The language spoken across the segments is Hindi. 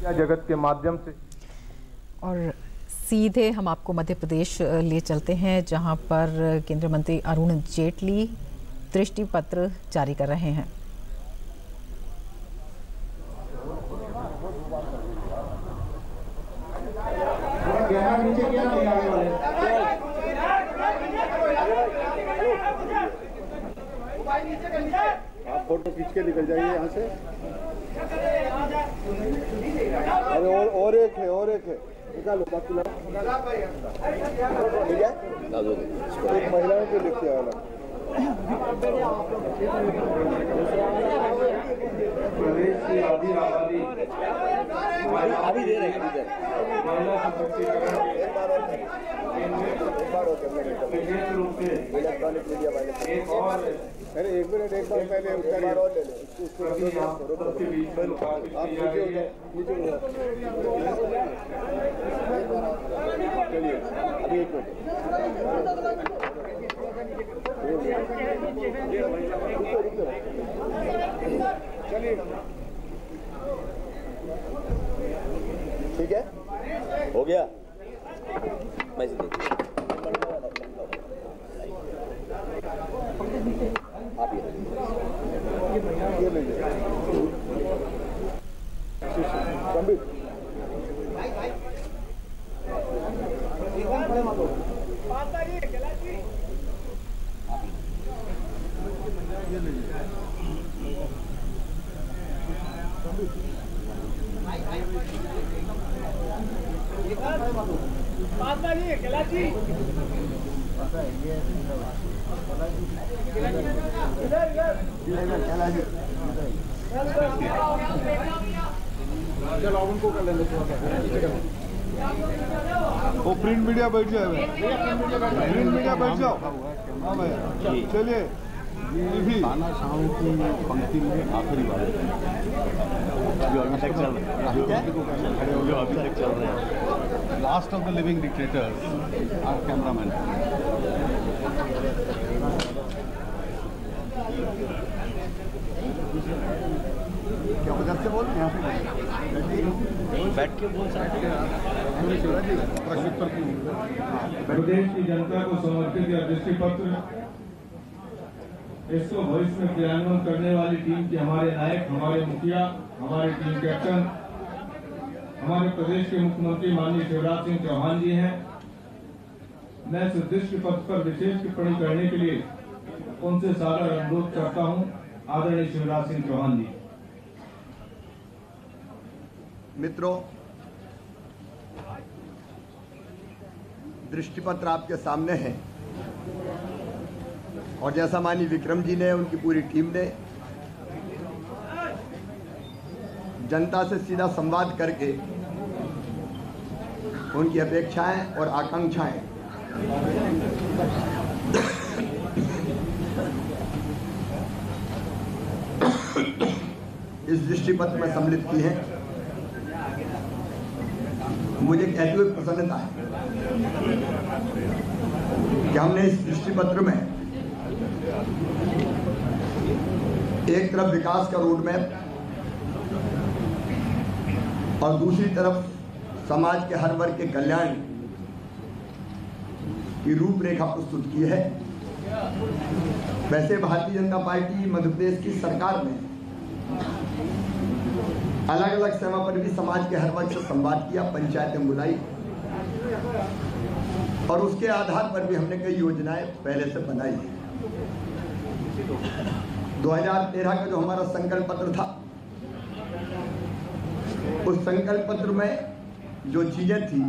जगत के माध्यम से। और सीधे हम आपको मध्य प्रदेश ले चलते हैं, जहां पर केंद्रीय मंत्री अरुण जेटली दृष्टि पत्र जारी कर रहे हैं। आप फोटो खींच के निकल जाइए यहाँ से। अरे और एक है निकालो बाकी ठीक है। एक महिलाओं को लिखते हैं प्रदेश की आधी आबादी अभी दे रहे हैं विशेष रूप से इलेक्ट्रॉनिक मीडिया वाले। एक और अरे एक मिनट, एक बार पहले उसका बार और ले लो। सबके बीच में आप नीचे चलिए अभी एक मिनट। चलिए ठीक है, हो गया। आप ये ले लीजिए। चलो उनको कर लेंगे। वो प्रिंट मीडिया बैठ जाओ, प्रिंट मीडिया बैठ जाओ। हाँ भाई चलिए। खाना शाम की पंक्ति में आखिरी बार जो अभी तक चल रहे हैं, last of the living dictators are cameraman. क्या वजह से बोल यहाँ पे बैठ के बोल सकते हैं। प्रदेश की जनता को समर्पित यह दृष्टि पत्र, इसको भविष्य में क्रियान्वयन करने वाली टीम के हमारे नायक, हमारे मुखिया, हमारे टीम कैप्टन, हमारे प्रदेश के मुख्यमंत्री माननीय शिवराज सिंह चौहान जी हैं। मैं इस दृष्टि पत्र पर विशेष टिप्पणी करने के लिए उनसे सादर अनुरोध करता हूं। आदरणीय शिवराज सिंह चौहान जी। मित्रों, दृष्टि पत्र आपके सामने है और जैसा माननीय विक्रम जी ने, उनकी पूरी टीम ने जनता से सीधा संवाद करके उनकी अपेक्षाएं और आकांक्षाएं इस दृष्टि पत्र में सम्मिलित की है। मुझे कहते हुए प्रसन्नता है कि हमने इस दृष्टि पत्र में एक तरफ विकास का रोड मैप और दूसरी तरफ समाज के हर वर्ग के कल्याण की रूपरेखा प्रस्तुत की है। वैसे भारतीय जनता पार्टी मध्य प्रदेश की सरकार में अलग अलग समय पर भी समाज के हर वर्ग से संवाद किया, पंचायतें बुलाई और उसके आधार पर भी हमने कई योजनाएं पहले से बनाई है। 2013 का जो हमारा संकल्प पत्र था, उस संकल्प पत्र में जो चीजें थी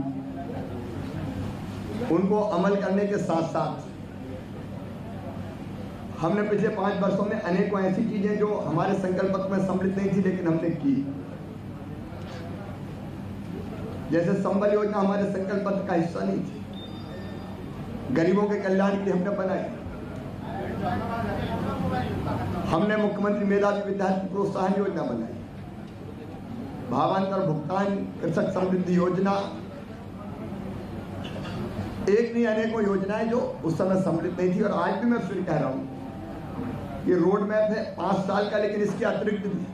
उनको अमल करने के साथ साथ हमने पिछले 5 वर्षों में अनेकों ऐसी चीजें जो हमारे संकल्प पत्र में सम्मिलित नहीं थी लेकिन हमने की। जैसे संबल योजना हमारे संकल्प पत्र का हिस्सा नहीं थी, गरीबों के कल्याण के लिए हमने बनाई। हमने मुख्यमंत्री मेधावी विद्यार्थी प्रोत्साहन योजना बनाई, भावांतर भुगतान कृषक समृद्धि योजना, एक नहीं अनेकों योजनाएं जो उस समय सम्मिलित नहीं थी। और आज भी मैं फिर कह रहा हूं, ये रोड मैप है 5 साल का, लेकिन इसके अतिरिक्त भी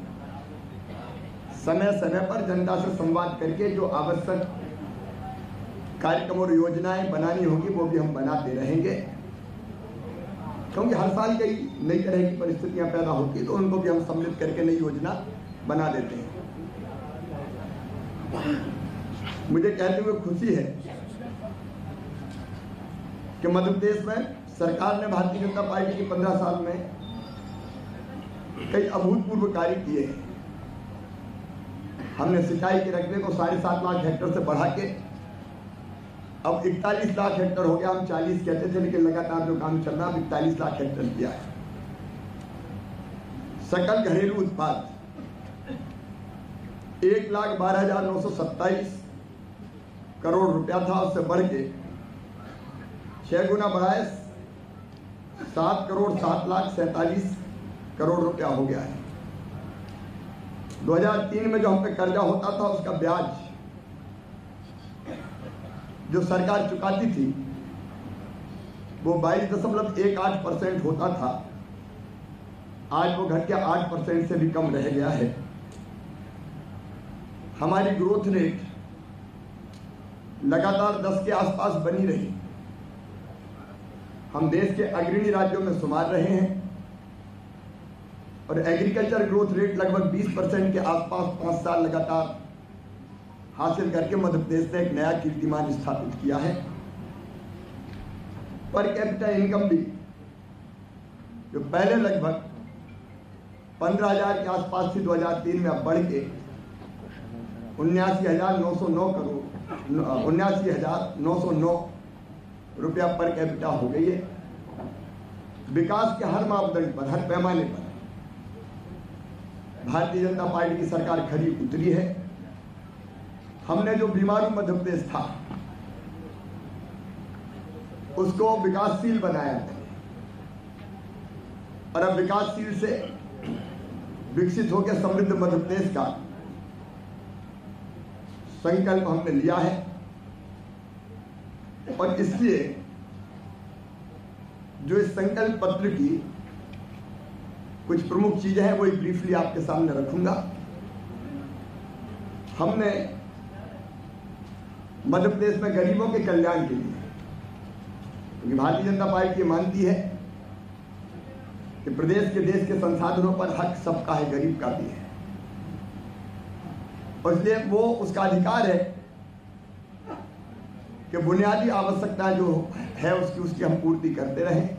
समय समय पर जनता से संवाद करके जो आवश्यक कार्यक्रम और योजनाएं बनानी होगी वो भी हम बनाते रहेंगे, क्योंकि हर साल कई नई तरह की परिस्थितियां पैदा होती तो उनको भी हम सम्मिलित करके नई योजना बना देते हैं। मुझे कहते हुए खुशी है कि मध्य प्रदेश में सरकार ने भारतीय जनता पार्टी के 15 साल में कई अभूतपूर्व कार्य किए हैं। हमने सिंचाई के रकबे को 7.5 लाख हेक्टेयर से बढ़ा के अब 41 लाख हेक्टेयर हो गया। हम 40 कहते थे, लेकिन लगातार जो काम चल रहा है 41 लाख हेक्टेयर किया है। सकल घरेलू उत्पाद 1,12,927 करोड़ रुपया था, उससे बढ़ के 6 गुना बढ़ाए 7,07,47 करोड़ रुपया हो गया है। 2003 में जो हम पे कर्जा होता था उसका ब्याज जो सरकार चुकाती थी वो 22.18% होता था। आज वो घट के 8% से भी कम रह गया है। हमारी ग्रोथ रेट लगातार 10 के आसपास बनी रही। हम देश के अग्रणी राज्यों में शुमार रहे हैं और एग्रीकल्चर ग्रोथ रेट लगभग 20% के आसपास 5 साल लगातार हासिल करके मध्य प्रदेश ने एक नया कीर्तिमान स्थापित किया है। पर कैपिटा इनकम भी जो पहले लगभग 15,000 के आसपास थी 2003 में, अब बढ़ के 79,909 रुपया पर कैपिटा हो गई है। विकास के हर मापदंड पर, हर पैमाने पर भारतीय जनता पार्टी की सरकार खरी उतरी है। हमने जो बीमारू मध्य प्रदेश था उसको विकासशील बनाया और अब विकासशील से विकसित होकर समृद्ध मध्य प्रदेश का संकल्प हमने लिया है। और इसलिए जो इस संकल्प पत्र की कुछ प्रमुख चीजें हैं वही ब्रीफली आपके सामने रखूंगा। हमने मध्य प्रदेश में गरीबों के कल्याण के लिए, क्योंकि भारतीय जनता पार्टी मानती है कि प्रदेश के संसाधनों पर हक सबका है, गरीब का भी है, और इसलिए वो उसका अधिकार है कि बुनियादी आवश्यकता जो है उसकी हम पूर्ति करते रहें।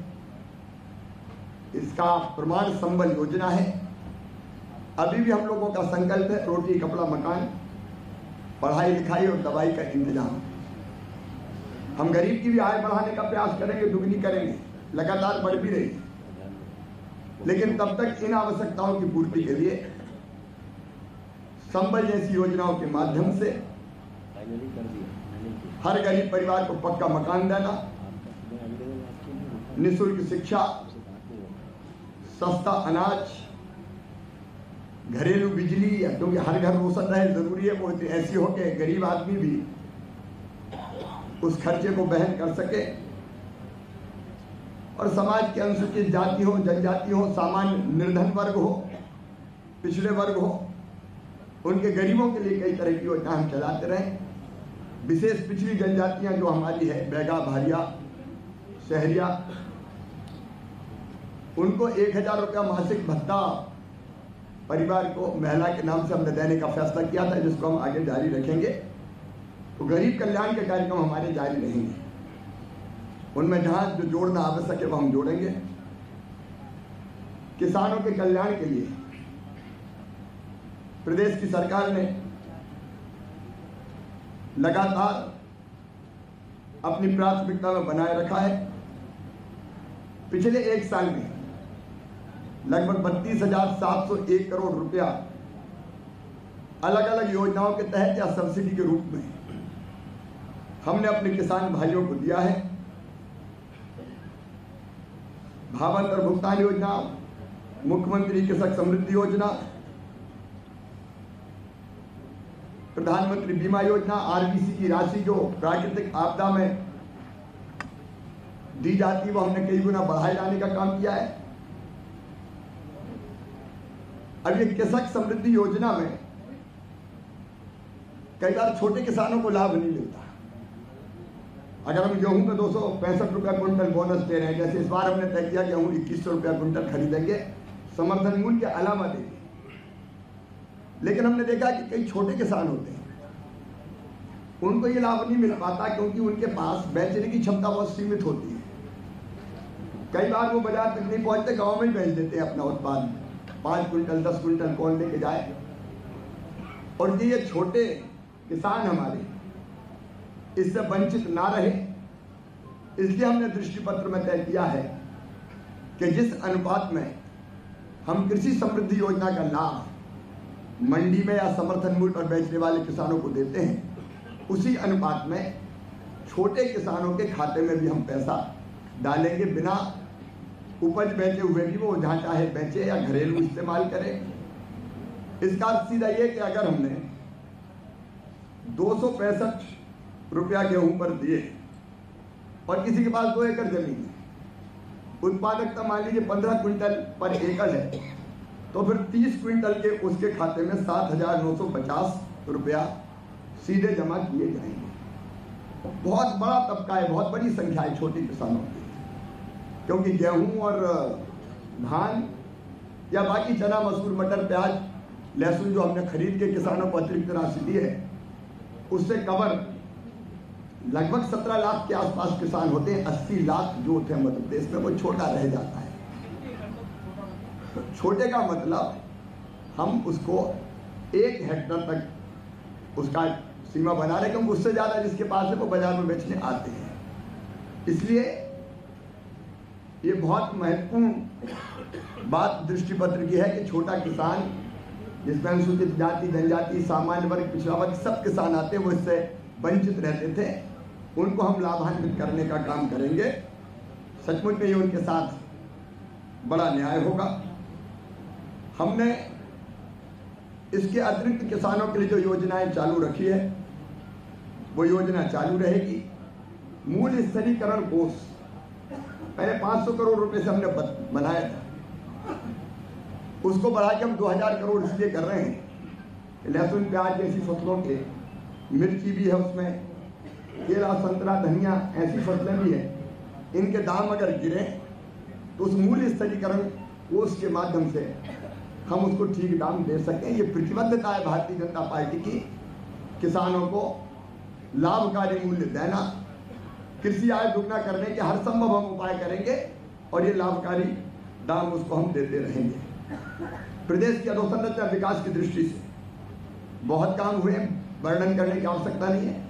इसका प्रमाण संबल योजना है। अभी भी हम लोगों का संकल्प है रोटी कपड़ा मकान, पढ़ाई लिखाई और दवाई का इंतजाम। हम गरीब की भी आय बढ़ाने का प्रयास करेंगे, दुगनी करेंगे, लगातार बढ़ भी रही है, लेकिन तब तक इन आवश्यकताओं की पूर्ति के लिए संबल जैसी योजनाओं के माध्यम से हर गरीब परिवार को पक्का मकान देना, निःशुल्क शिक्षा, सस्ता अनाज, घरेलू बिजली, क्योंकि हर घर रोशन रहे जरूरी है, वो ऐसी हो कि गरीब आदमी भी उस खर्चे को वहन कर सके, और समाज के अनुसूचित जाति हो, जनजाति हो, सामान्य निर्धन वर्ग हो, पिछड़े वर्ग हो, उनके गरीबों के लिए कई तरह की योजना हम चलाते रहे। विशेष पिछड़ी जनजातियां जो हमारी है, बैगा, भारिया, शहरिया, उनको 1,000 रुपया मासिक भत्ता परिवार को महिला के नाम से हमने देने का फैसला किया था, जिसको हम आगे जारी रखेंगे। तो गरीब कल्याण के कार्यक्रम हमारे जारी रहेंगे। उनमें जहां जो जोड़ना आवश्यक है वो हम जोड़ेंगे। किसानों के कल्याण के लिए प्रदेश की सरकार ने लगातार अपनी प्राथमिकता में बनाए रखा है। पिछले एक साल में लगभग 32,701 करोड़ रुपया अलग अलग योजनाओं के तहत या सब्सिडी के रूप में हमने अपने किसान भाइयों को दिया है। भावांतर भुगतान योजना, मुख्यमंत्री कृषक समृद्धि योजना, प्रधानमंत्री बीमा योजना, आरबीसी की राशि जो प्राकृतिक आपदा में दी जाती है वो हमने कई गुना बढ़ाए लाने का काम किया है। अब ये कृषक समृद्धि योजना में कई बार छोटे किसानों को लाभ नहीं मिलता। अगर हम गेहूं में 265 रुपया क्विंटल बोनस दे रहे हैं, जैसे इस बार हमने तय किया गेहूं 2100 रुपया क्विंटल खरीदेंगे, समर्थन मूल्य के अलावा देंगे, लेकिन हमने देखा कि कई छोटे किसान होते हैं, उनको ये लाभ नहीं मिल पाता क्योंकि उनके पास बेचने की क्षमता बहुत सीमित होती है। कई बार वो बाजार तक नहीं पहुंचते, गांव में ही बेच देते हैं अपना उत्पाद, 5 क्विंटल 10 क्विंटल कौन लेके जाए। और ये छोटे किसान हमारे इससे वंचित ना रहे, इसलिए हमने दृष्टि पत्र में तय किया है कि जिस अनुपात में हम कृषि समृद्धि योजना का लाभ मंडी में या समर्थन मूल्य पर बेचने वाले किसानों को देते हैं, उसी अनुपात में छोटे किसानों के खाते में भी हम पैसा डालेंगे, बिना उपज बेचे हुए भी वो जहाँ चाहे बेचे या घरेलू इस्तेमाल करें। इसका अर्थ सीधा ये कि अगर हमने 265 रुपया गेहूं पर दिए और किसी के पास 2 एकड़ जमीन है, उत्पादकता मान लीजिए 15 क्विंटल पर एकड़ है, तो फिर 30 क्विंटल के उसके खाते में 7,950 रुपया सीधे जमा किए जाएंगे। बहुत बड़ा तबका है, बहुत बड़ी संख्या है छोटे किसानों की, क्योंकि गेहूं और धान या बाकी चना मसूर मटर प्याज लहसुन जो हमने खरीद के किसानों को अतिरिक्त राशि दी है, उससे कवर लगभग 17 लाख के आसपास किसान होते हैं। 80 लाख जो थे मध्य प्रदेश में, वो छोटा रह जाता है। छोटे का मतलब हम उसको 1 हेक्टेयर तक उसका सीमा बना रहे, क्योंकि उससे ज्यादा जिसके पास है वो बाजार में बेचने आते हैं। इसलिए ये बहुत महत्वपूर्ण बात दृष्टि पत्र की है कि छोटा किसान, जिसमें अनुसूचित जाति, जनजाति, सामान्य वर्ग, पिछड़ा वर्ग सब किसान आते हैं, वो इससे वंचित रहते थे, उनको हम लाभान्वित करने का काम करेंगे। सचमुच में ये उनके साथ बड़ा न्याय होगा। हमने इसके अतिरिक्त किसानों के लिए जो योजनाएं चालू रखी है, वो योजना चालू रहेगी। मूल्य स्तरीकरण कोष पहले 500 करोड़ रुपए से हमने बनाया था, उसको बढ़ा के हम 2000 करोड़ इसलिए कर रहे हैं। लहसुन प्याज जैसी फसलों के, मिर्ची भी है उसमें, केला संतरा धनिया ऐसी फसलें भी है, इनके दाम अगर गिरे तो उस मूल्य स्तरीकरण कोष के माध्यम से हम उसको ठीक दाम दे सकें। ये प्रतिबद्धता है भारतीय जनता पार्टी की, किसानों को लाभकारी मूल्य देना, कृषि आय दुगना करने के हर संभव हम उपाय करेंगे और ये लाभकारी दाम उसको हम देते रहेंगे। प्रदेश की अधोसंरचना विकास की दृष्टि से बहुत काम हुए, वर्णन करने की आवश्यकता नहीं है,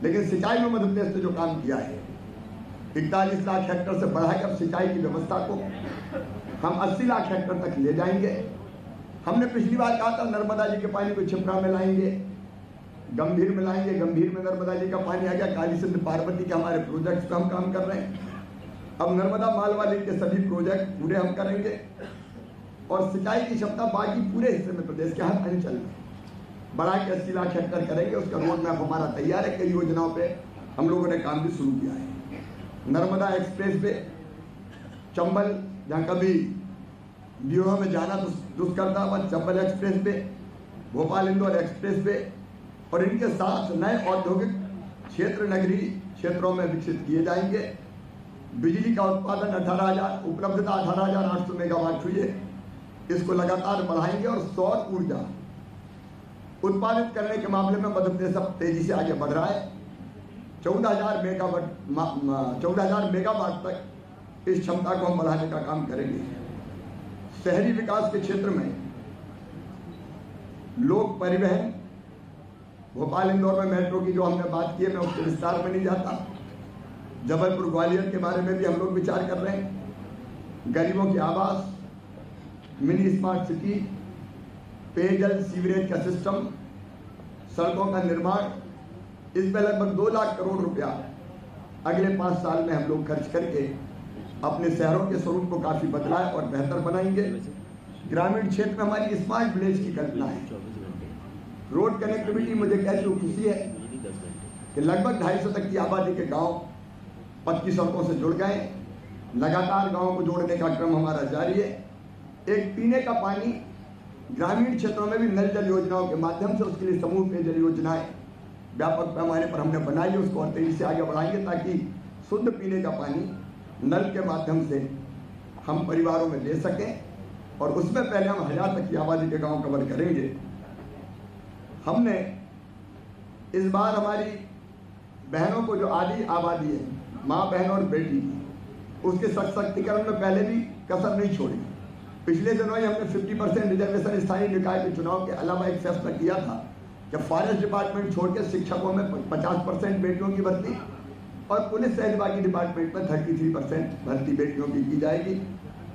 लेकिन सिंचाई में मध्य प्रदेश ने जो काम किया है, 41 लाख हेक्टेयर से बढ़ाकर सिंचाई की व्यवस्था को हम 80 लाख हेक्टेयर तक ले जाएंगे। हमने पिछली बार कहा था नर्मदा जी के पानी को छिपरा में लाएंगे, गंभीर में लाएंगे, गंभीर में नर्मदा जी का पानी आ गया। काली सिंध पार्वती के हमारे प्रोजेक्ट्स पे हम काम कर रहे हैं। अब नर्मदा मालवाली के सभी प्रोजेक्ट पूरे हम करेंगे और सिंचाई की क्षमता बाकी पूरे हिस्से में प्रदेश के हर अंचल में बढ़ा के 80 लाख हेक्टेयर करेंगे। उसका रोड मैप हमारा तैयार है। कई योजनाओं पे हम लोगों ने काम भी शुरू किया है। नर्मदा एक्सप्रेस वे चंबल, जहाँ कभी व्यूह में जाना तो दुष्कर था, वह Chambal express way, Bhopal Indore express way, और इनके साथ नए औद्योगिक क्षेत्र नगरीय क्षेत्रों में विकसित किए जाएंगे। बिजली का उत्पादन 18,000, उपलब्धता 18,800 मेगावाट हुई है, इसको लगातार बढ़ाएंगे और सौर ऊर्जा उत्पादित करने के मामले में मध्य प्रदेश अब तेजी से आगे बढ़ रहा है। 14,000 मेगावाट तक इस क्षमता को हम बढ़ाने का काम करेंगे। शहरी विकास के क्षेत्र में लोक परिवहन, भोपाल इंदौर में मेट्रो की जो हमने बात की है, मैं उसके विस्तार में नहीं जाता। जबलपुर ग्वालियर के बारे में भी हम लोग विचार कर रहे हैं। गरीबों के आवास, मिनी स्मार्ट सिटी, पेयजल सीवरेज का सिस्टम, सड़कों का निर्माण, इस पर लगभग 2 लाख करोड़ रुपया अगले 5 साल में हम लोग खर्च करके अपने शहरों के स्वरूप को काफी बदलाए और बेहतर बनाएंगे। ग्रामीण क्षेत्र में हमारी स्मार्ट विलेज की कल्पना है। रोड कनेक्टिविटी मुझे कहती हुई खुशी है कि लगभग 250 तक की आबादी के गांव पक्की सड़कों से जुड़ गए। लगातार गांवों को जोड़ने का क्रम हमारा जारी है। एक पीने का पानी ग्रामीण क्षेत्रों में भी नल जल योजनाओं के माध्यम से उसके लिए समूह पेयजल योजनाएं व्यापक पैमाने पर हमने बनाई है, उसको और तेजी से आगे बढ़ाएंगे ताकि शुद्ध पीने का पानी नल के माध्यम से हम परिवारों में ले सकें और उसमें पहले हम 1000 तक की आबादी के गांव कवर करेंगे। हमने इस बार हमारी बहनों को जो आधी आबादी है, माँ बहन और बेटी, उसके सशक्तिकरण में पहले भी कसर नहीं छोड़ी। पिछले दिनों ही हमने 50% रिजर्वेशन स्थानीय निकाय के चुनाव के अलावा एक फैसला किया था कि फॉरेस्ट डिपार्टमेंट छोड़ के शिक्षकों में 50% बेटियों की भर्ती और पुलिस सहित बाकी डिपार्टमेंट में 33% भर्ती बेटियों की जाएगी।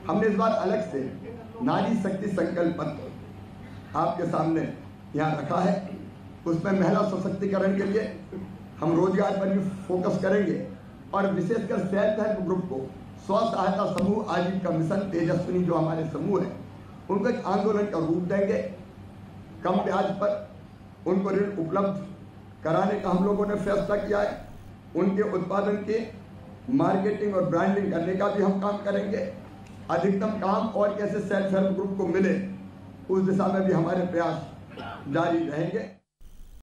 हमने इस बार अलग से नारी शक्ति संकल्प पत्र आपके सामने यहाँ रखा है। उसमें महिला सशक्तिकरण के लिए हम रोजगार पर भी फोकस करेंगे और विशेषकर सेल्फ हेल्प ग्रुप को स्व सहायता समूह आजीविका मिशन तेजस्विनी जो हमारे समूह है उनको एक आंदोलन का रूप देंगे। कम ब्याज पर उनको ऋण उपलब्ध कराने का हम लोगों ने फैसला किया है। उनके उत्पादन के मार्केटिंग और ब्रांडिंग करने का भी हम काम करेंगे। अधिकतम काम और कैसे सेल्फ हेल्प ग्रुप को मिले उस दिशा में भी हमारे प्रयास जारी रहेंगे।